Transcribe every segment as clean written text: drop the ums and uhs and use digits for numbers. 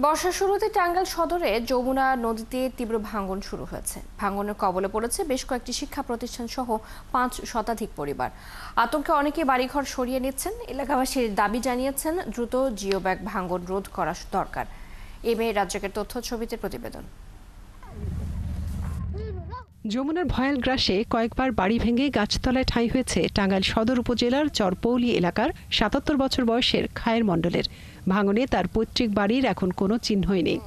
বর্ষার শুরুতে টাঙ্গাইল সদরে যমুনা নদীতে তীব্র ভাঙন শুরু হয়েছে। ভাঙনের কবলে পড়েছে বেশ কয়েকটি শিক্ষা প্রতিষ্ঠান সহ 5 শতাধিক পরিবার। আতঙ্কে অনেকে বাড়িঘর সরিয়ে নিচ্ছেন। এলাকাবাসীর দাবি জানিয়েছেন দ্রুত জিও ব্যাগ ভাঙন রোধ করা দরকার। রাজ্জাকের তথ্য ছবিতে প্রতিবেদন। যমুনার ভয়াল গ্রাসে কয়েকবার বাড়ি ভেঙে গাছতলায় ঠাঁই হয়েছে টাঙ্গাইল সদর উপজেলার চরপৌলি এলাকার ৭৭ বছর বয়সের খায়ের মণ্ডলের। ভাঙনে তার পৈতৃক বাড়ির এখন কোনো চিহ্নই নেই।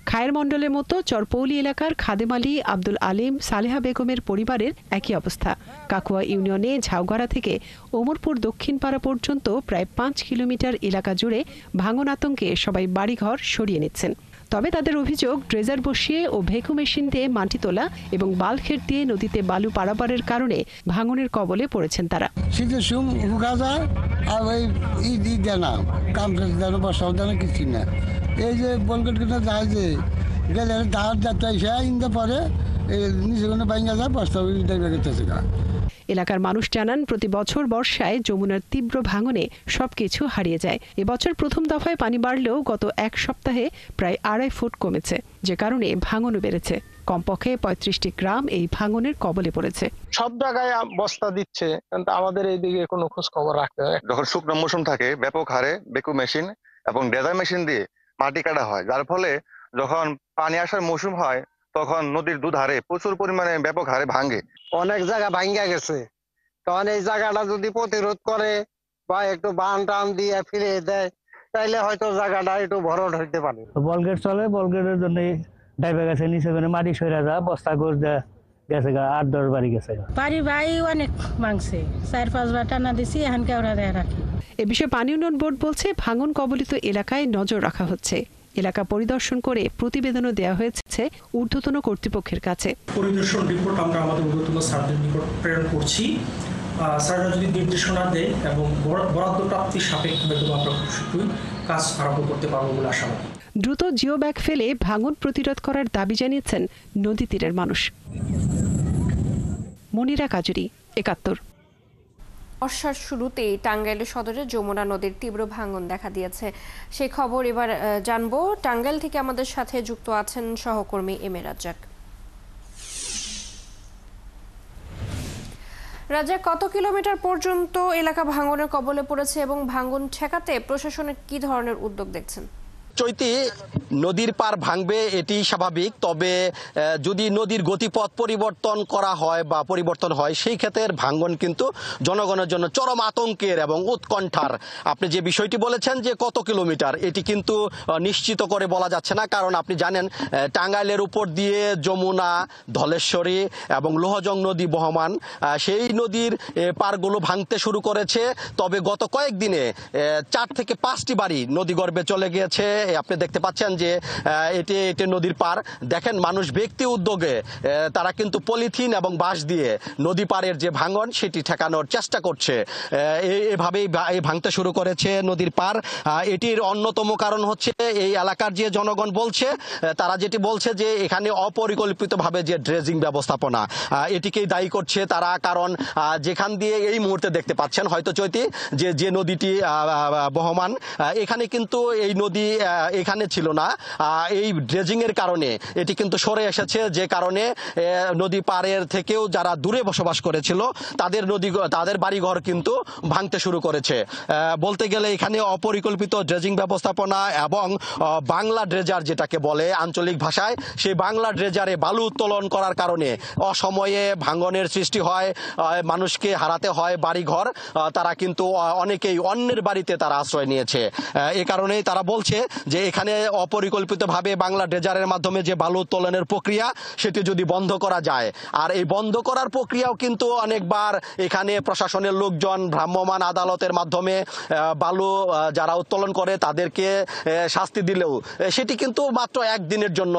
খায়ের মণ্ডলের মতো চরপৌলি এলাকার খাদেম আলী, আব্দুল আলিম, সালেহা বেগমের পরিবারের একই অবস্থা। কাকুয়া ইউনিয়নে ঝাউগাড়া থেকে ওমরপুর দক্ষিণপাড়া পর্যন্ত প্রায় 5 কিলোমিটার এলাকা জুড়ে ভাঙন আতঙ্কে সবাই বাড়িঘর সরিয়ে নিচ্ছেন। তবে তাদের অভিযোগ, ড্রেজার বসিয়ে ও ভেকু মেশিন দিয়ে মাটি তোলা এবং বালখেট দিয়ে নদীতে বালু পারাপারের কারণে ভাঙনের কবলে পড়েছেন তারা। শীতের সময় হুকা যায় আর ওই ঈদ না কাম কাজ বসাও দেয় কিছু না। এই যে বলগট যায় যে গেলে ধার যাত্রা এসে ইন্দে পরে নিচে কোনো বাইঙ্গা যায় বস্তা গেছে। এলাকার মানুষ জানান, প্রতি বছর বর্ষায় যমুনার তীব্র ভাঙনে সবকিছু হারিয়ে যায়। এবছর প্রথম দফায় পানি বাড়লেও গত এক সপ্তাহে প্রায় 2.5 ফুট কমেছে, যে কারণে ভাঙনও বেড়েছে। কমপক্ষে 35টি গ্রাম এই ভাঙনের কবলে পড়েছে। সব জায়গায় বস্তা দিচ্ছে, কিন্তু আমাদের এইদিকে কোনো খোঁজ খবর রাখতে হয়। যখন শুকনো মৌসুম থাকে ব্যাপক হারে বেকু মেশিন এবং ড্রেজার মেশিন দিয়ে মাটি কাটা হয়, যার ফলে যখন পানি আসার মৌসুম হয় তখন নদীর দুধারে প্রচুর পরিমাণে ব্যাপক হারে ভাঙে। অনেক জায়গা ভাঙ্গা গেছে, তখন এই জায়গাটা যদি প্রতিরোধ করে বা একটু বান টান দিয়ে ফিরে দেয় তাইলে হয়তো জায়গাটা একটু ভরট হইতে পারে। বলগেট চলে, বলগেটের জন্য ডাইবে গেছে নিচে করে মাটি সরে যা বস্তা গোছ দেয় গেছে, 8-10 বাড়ি গেছে। বাড়ি ভাই অনেক ভাঙছে, 4-5 বার টানা দিছি, এখন কেউরা দেয় রাখি। এ বিষয়ে পানি উন্নয়ন বোর্ড বলছে, ভাঙন কবলিত এলাকায় নজর রাখা হচ্ছে। এলাকা পরিদর্শন করে প্রতিবেদনও দেওয়া হয়েছে ঊর্ধ্বতন কর্তৃপক্ষের কাছে। পরিদর্শন রিপোর্ট আমরা আমাদের ঊর্ধ্বতন স্যারদের নিকট প্রেরণ করছি। স্যাররা যদি নির্দেশনা দেয় এবং বরাদ্দ প্রাপ্তির সাপেক্ষে আমরা খুব কাজ আরম্ভ করতে পারবো বলে আশাবাদী। দ্রুত জিও ব্যাগ ফেলে ভাঙন প্রতিরোধ করার দাবি জানিয়েছেন নদী তীরের মানুষ। মনিরা কাজুরি, ৭১। বর্ষার শুরুতেই টাঙ্গাইল সদরে যমুনা নদীর তীব্র ভাঙন দেখা দিয়েছে। সেই খবর এবার জানবো। টাঙ্গাইল থেকে আমাদের সাথে যুক্ত আছেন সহকর্মী রাজ্জাক। রাজ্জাক, কত কিলোমিটার পর্যন্ত এলাকা ভাঙনের কবলে পড়েছে এবং ভাঙন ঠেকাতে প্রশাসনের কি ধরনের উদ্যোগ দেখছেন? চৈতি, নদীর পার ভাঙবে এটি স্বাভাবিক, তবে যদি নদীর গতিপথ পরিবর্তন করা হয় বা পরিবর্তন হয় সেই ক্ষেত্রে ভাঙন কিন্তু জনগণের জন্য চরম আতঙ্কের এবং উৎকণ্ঠার। আপনি যে বিষয়টি বলেছেন যে কত কিলোমিটার, এটি কিন্তু নিশ্চিত করে বলা যাচ্ছে না, কারণ আপনি জানেন টাঙ্গাইলের উপর দিয়ে যমুনা, ধলেশ্বরী এবং লোহজং নদী বহমান, সেই নদীর পারগুলো ভাঙতে শুরু করেছে। তবে গত কয়েকদিনে 4 থেকে 5টি বাড়ি নদীগর্ভে চলে গিয়েছে। আপনি দেখতে পাচ্ছেন যে এটি নদীর পার। দেখেন, মানুষ ব্যক্তি উদ্যোগে তারা কিন্তু পলিথিন এবং বাঁশ দিয়ে নদী পাড়ের যে ভাঙন সেটি ঠেকানোর চেষ্টা করছে। এভাবেই ভাঙতে শুরু করেছে নদীর পার। এটির অন্যতম কারণ হচ্ছে এই এলাকার যে জনগণ বলছে, তারা যেটি বলছে যে এখানে অপরিকল্পিতভাবে যে ড্রেজিং ব্যবস্থাপনা, এটিকেই দায়ী করছে তারা। কারণ যেখান দিয়ে এই মুহূর্তে দেখতে পাচ্ছেন হয়তো চৈতি যে নদীটি বহমান, এখানে কিন্তু এই নদী এখানে ছিল না। এই ড্রেজিং এর কারণে এটি কিন্তু সরে এসেছে, যে কারণে নদী পাড়ের থেকেও যারা দূরে বসবাস করেছিল তাদের বাড়িঘর কিন্তু ভাঙতে শুরু করেছে। বলতে গেলে এখানে অপরিকল্পিত ড্রেজিং ব্যবস্থাপনা এবং বাংলা ড্রেজার যেটাকে বলে আঞ্চলিক ভাষায়, সেই বাংলা ড্রেজারে বালু উত্তোলন করার কারণে অসময়ে ভাঙনের সৃষ্টি হয়, মানুষকে হারাতে হয় বাড়িঘর। তারা কিন্তু অনেকেই অন্যের বাড়িতে তারা আশ্রয় নিয়েছে। এ কারণেই তারা বলছে যে এখানে অপরিকল্পিতভাবে বাংলা ড্রেজারের মাধ্যমে যে বালু উত্তোলনের প্রক্রিয়া সেটি যদি বন্ধ করা যায়। আর এই বন্ধ করার প্রক্রিয়াও কিন্তু অনেকবার এখানে প্রশাসনের লোকজন ভ্রাম্যমাণ আদালতের মাধ্যমে বালু যারা উত্তোলন করে তাদেরকে শাস্তি দিলেও সেটি কিন্তু মাত্র 1 দিনের জন্য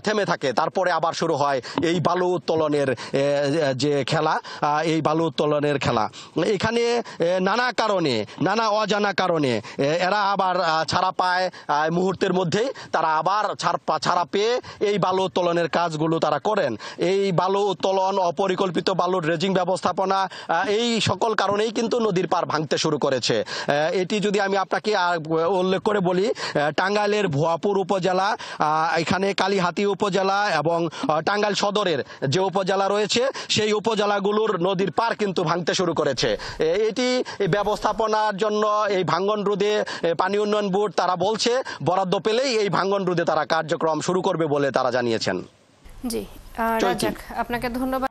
থেমে থাকে, তারপরে আবার শুরু হয় এই বালু উত্তোলনের যে খেলা, এই বালু উত্তোলনের খেলা। এখানে নানা কারণে, নানা অজানা কারণে এরা আবার ছাড়া পায় মুহূর্তের মধ্যেই তারা আবার ছাড়া পেয়ে এই বালু উত্তোলনের কাজগুলো তারা করেন। এই বালু উত্তোলন, অপরিকল্পিত বালুর ড্রেজিং ব্যবস্থাপনা, এই সকল কারণেই কিন্তু নদীর পার ভাঙতে শুরু করেছে। এটি যদি আমি আপনাকে উল্লেখ করে বলি, টাঙ্গাইলের ভুয়াপুর উপজেলা, এখানে কালিহাতী উপজেলা এবং টাঙ্গাইল সদরের যে উপজেলা রয়েছে সেই উপজেলাগুলোর নদীর পার কিন্তু ভাঙতে শুরু করেছে। এটি ব্যবস্থাপনার জন্য এই ভাঙ্গন রোধে পানি উন্নয়ন বোর্ড তারা বলছে বরাদ্দ পেলেই এই ভাঙ্গন রোধে তারা কার্যক্রম শুরু করবে বলে তারা জানিয়েছেন। জি রাজাক, আপনাকে ধন্যবাদ।